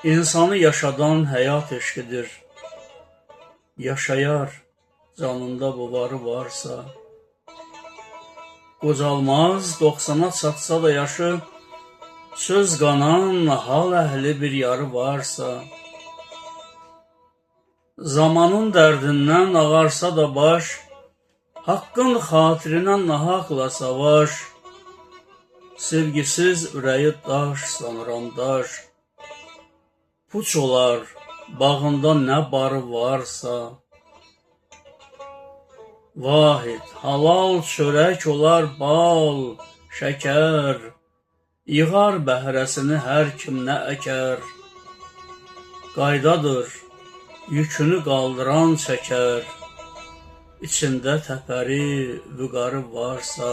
İnsanı yaşadan həyat eşqidir. Yaşayar, canında bu varı varsa. Qocalmaz, 90'a çatsa da yaşı, söz qanan, hal əhli bir yarı varsa. Zamanın dərdindən ağarsa da baş, haqqın xatirinə nahaqla savaş. Sevgisiz ürəyi daş sanıram daş. Puç olar, bağında nə barı varsa. Vahid, halal çörək olar bal, şəkər. Yığar bəhrəsini hər kim nə əkər. Qaydadır, yükünü qaldıran çəkər. İçində təpəri, vüqarı varsa.